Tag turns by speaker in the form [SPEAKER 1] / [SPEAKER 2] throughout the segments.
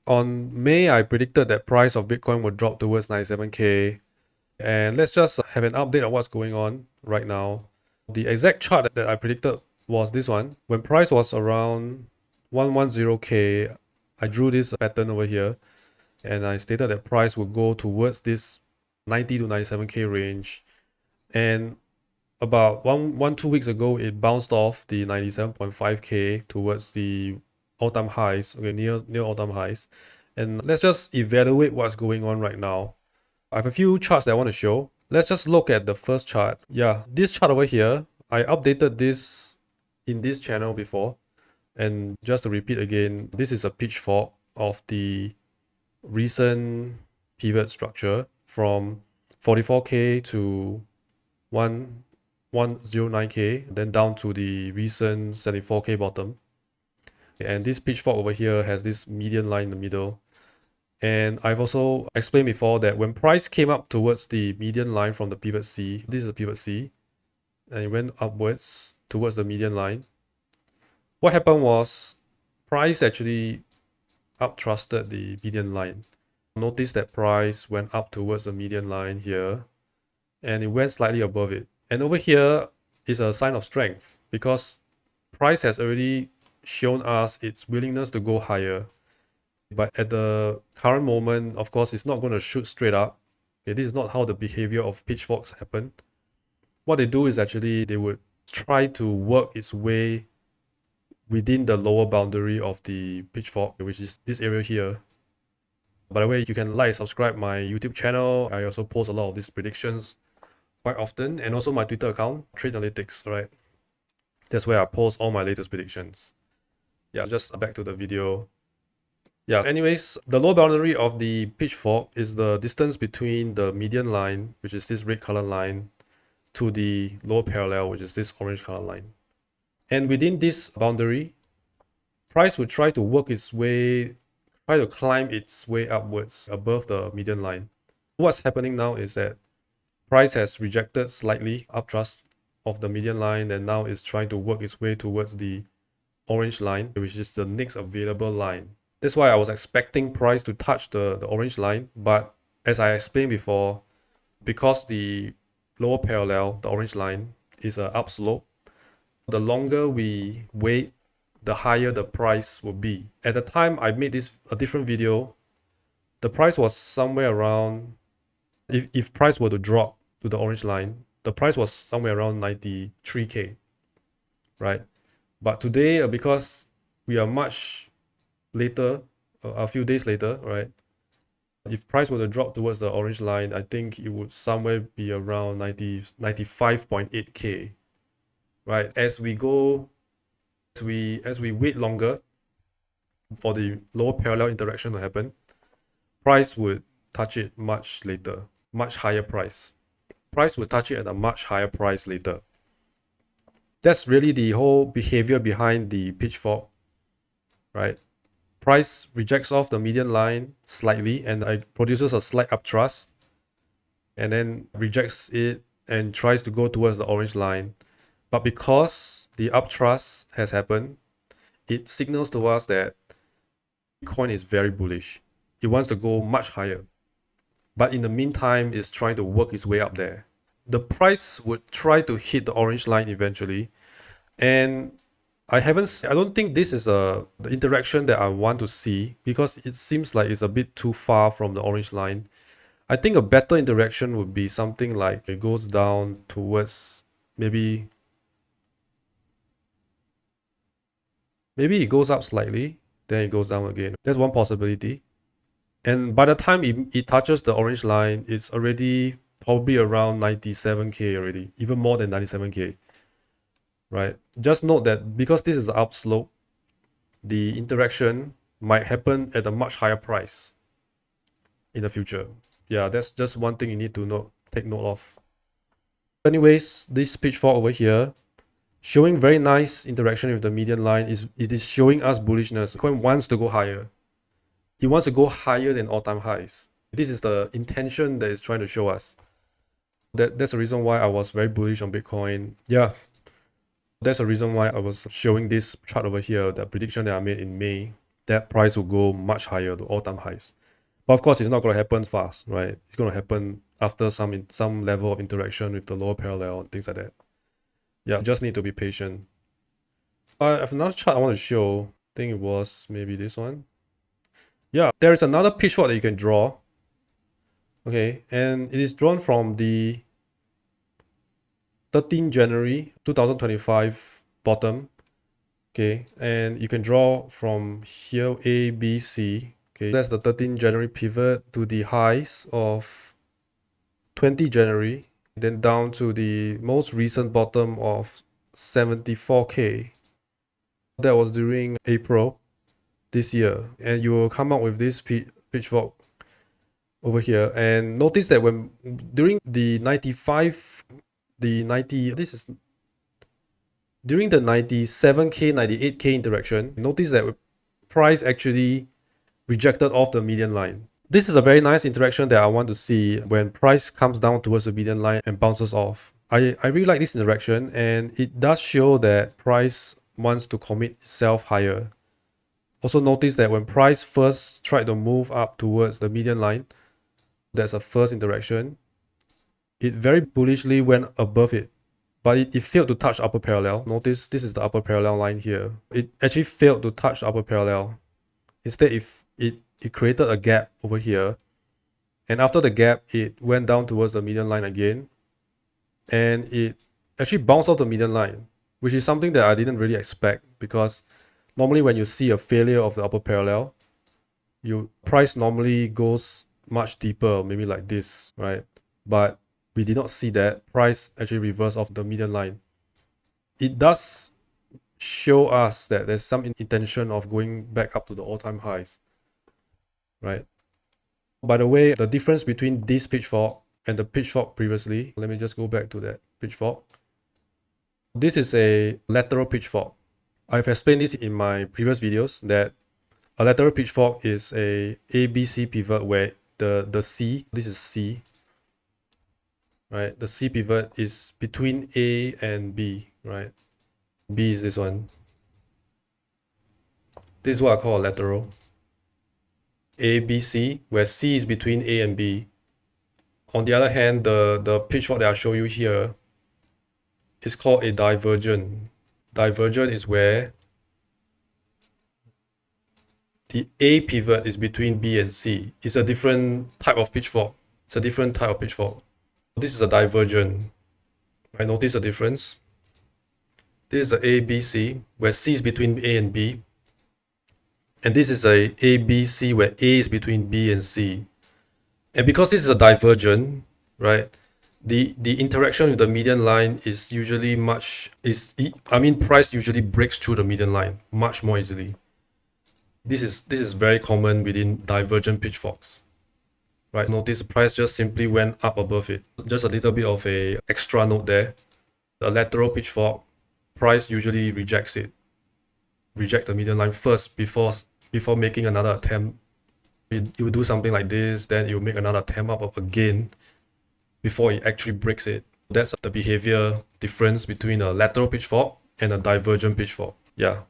[SPEAKER 1] On May, I predicted that price of Bitcoin would drop towards 97K. And let's just have an update on what's going on right now. The exact chart that I predicted was this one. When price was around 110K, I drew this pattern over here. And I stated that price would go towards this 90 to 97K range. And about 2 weeks ago, it bounced off the 97.5K towards the all-time highs, okay, near all-time highs. And let's just evaluate what's going on right now. I have a few charts that I want to show. Let's just look at the first chart. Yeah, this chart over here, I updated this in this channel before. And just to repeat again, this is a pitchfork of the recent pivot structure from 44K to 109K, then down to the recent 74K bottom. And this pitchfork over here has this median line in the middle. And I've also explained before that when price came up towards the median line from the pivot C, this is the pivot C, and it went upwards towards the median line. What happened was price actually uptrusted the median line. Notice that price went up towards the median line here, and it went slightly above it. And over here is a sign of strength because price has already shown us its willingness to go higher. But at the current moment, of course, it's not going to shoot straight up. Okay, this is not how the behavior of pitchforks happen. What they do is actually they would try to work its way within the lower boundary of the pitchfork, which is this area here. By the way, you can like, subscribe my YouTube channel. I also post a lot of these predictions quite often, and also my Twitter account, Tradenalytics, right? That's where I post all my latest predictions. Yeah, just back to the video. Yeah, anyways, the lower boundary of the pitchfork is the distance between the median line, which is this red color line, to the lower parallel, which is this orange color line. And within this boundary, price would try to work its way, try to climb its way upwards above the median line. What's happening now is that price has rejected slightly upthrust of the median line, and now is trying to work its way towards the orange line, which is the next available line. That's why I was expecting price to touch the orange line, but as I explained before, because the lower parallel, the orange line, is an upslope, the longer we wait, the higher the price will be. At the time I made a different video, the price was somewhere around, if price were to drop to the orange line, the price was somewhere around 93K, right? But today, because we are much later, a few days later, right? If price were to drop towards the orange line, I think it would somewhere be around 95.8K, right? As we wait longer for the lower parallel interaction to happen, price would touch it much later, much higher price. Price would touch it at a much higher price later. That's really the whole behavior behind the pitchfork, right? Price rejects off the median line slightly and it produces a slight upthrust, and then rejects it and tries to go towards the orange line. But because the upthrust has happened, it signals to us that Bitcoin is very bullish. It wants to go much higher. But in the meantime, it's trying to work its way up there. The price would try to hit the orange line eventually. And I don't think this is the interaction that I want to see, because it seems like it's a bit too far from the orange line. I think a better interaction would be something like it goes down towards maybe it goes up slightly, then it goes down again. That's one possibility. And by the time it touches the orange line, it's already probably around 97K already, even more than 97K. Right? Just note that because this is an upslope, the interaction might happen at a much higher price in the future. Yeah, that's just one thing you need to take note of. Anyways, this pitchfork over here, showing very nice interaction with the median line, it is showing us bullishness. Bitcoin wants to go higher. It wants to go higher than all-time highs. This is the intention that it's trying to show us. That's the reason why I was very bullish on Bitcoin. Yeah, that's the reason why I was showing this chart over here, the prediction that I made in May. that price will go much higher to all-time highs. But of course, it's not going to happen fast, right? It's going to happen after some level of interaction with the lower parallel and things like that. Yeah, you just need to be patient. I have another chart I want to show. I think it was maybe this one. Yeah, there is another pitchfork that you can draw. Okay, and it is drawn from the 13 January 2025 bottom. Okay, and you can draw from here A, B, C. Okay, that's the 13 January pivot to the highs of 20 January, then down to the most recent bottom of 74K. That was during April this year, and you will come out with this pitchfork over here. And notice that when during the 95, the 90, this is during the 97K, 98K interaction, notice that price actually rejected off the median line. This is a very nice interaction that I want to see when price comes down towards the median line and bounces off. I really like this interaction, and it does show that price wants to commit itself higher. Also notice that when price first tried to move up towards the median line, that's a first interaction, it very bullishly went above it, but it failed to touch upper parallel. Notice this is the upper parallel line here. It actually failed to touch upper parallel. Instead, it created a gap over here, and after the gap, it went down towards the median line again, and it actually bounced off the median line, which is something that I didn't really expect, because normally when you see a failure of the upper parallel, price normally goes much deeper, maybe like this, right? But we did not see that. Price actually reversed off the median line. It does show us that there's some intention of going back up to the all-time highs, right? By the way, the difference between this pitchfork and the pitchfork previously, let me just go back to that pitchfork. This is a lateral pitchfork. I've explained this in my previous videos that a lateral pitchfork is a ABC pivot where the C, this is C, right? The C pivot is between A and B, right? B is this one. This is what I call a lateral. A, B, C, where C is between A and B. On the other hand, the pitchfork that I show you here is called a divergent. Divergent is where the A pivot is between B and C. It's a different type of pitchfork. It's a different type of pitchfork. This is a divergent. Right? Notice the difference. This is a A, B, C, where C is between A and B. And this is a A, B, C, where A is between B and C. And because this is a divergent, right, the interaction with the median line is usually price usually breaks through the median line much more easily. This is very common within divergent pitchforks, right? Notice the price just simply went up above it. Just a little bit of a extra note there. The lateral pitchfork, price usually rejects the median line first before making another attempt. It will do something like this, then it will make another attempt up again before it actually breaks it. That's the behavior difference between a lateral pitchfork and a divergent pitchfork. Yeah.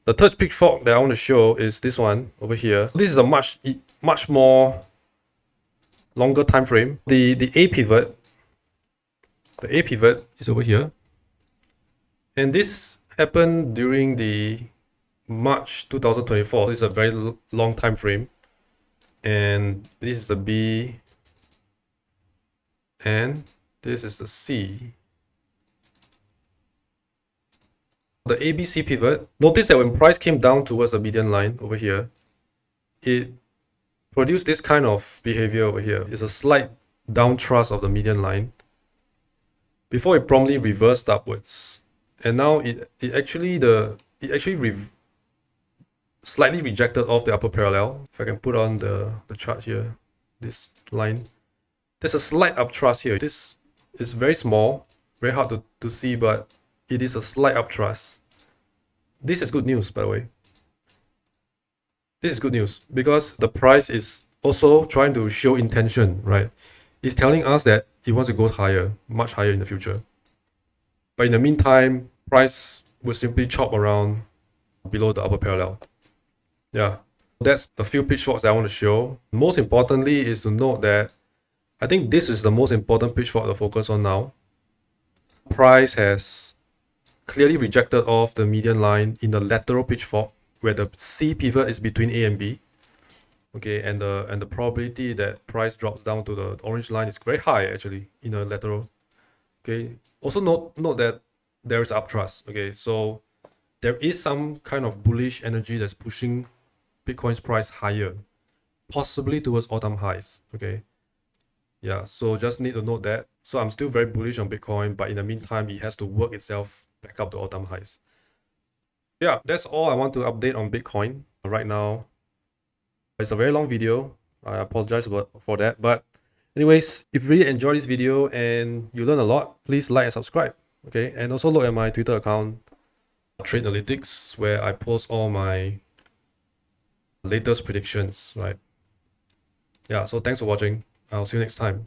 [SPEAKER 1] The third pitchfork that I want to show is this one over here. This is a much more longer time frame. The A pivot is over here, and this happened during the March 2024. This is a very long time frame, and this is the B, and this is the C. The ABC pivot, notice that when price came down towards the median line over here, it produced this kind of behavior over here. It's a slight down thrust of the median line before it promptly reversed upwards. And now it actually slightly rejected off the upper parallel. If I can put on the chart here, this line, there's a slight upthrust here. This is very small, very hard to see, but it is a slight upthrust. This is good news, by the way. This is good news because the price is also trying to show intention, right? It's telling us that it wants to go higher, much higher in the future. But in the meantime, price will simply chop around below the upper parallel. Yeah. That's a few pitchforks that I want to show. Most importantly is to note that I think this is the most important pitchfork to focus on now. Price has clearly rejected off the median line in the lateral pitchfork where the C pivot is between A and B. Okay, and the probability that price drops down to the orange line is very high actually in a lateral. Okay, also note that there is uptrust. Okay, so there is some kind of bullish energy that's pushing Bitcoin's price higher, possibly towards all-time highs. Okay, yeah, so just need to note that. So I'm still very bullish on Bitcoin, but in the meantime, it has to work itself back up to all-time highs. Yeah, that's all I want to update on Bitcoin right now. It's a very long video. I apologize for that. But anyways, if you really enjoyed this video and you learn a lot, please like and subscribe. Okay, and also look at my Twitter account, Tradenalytics, where I post all my latest predictions, right? Yeah, so thanks for watching. I'll see you next time.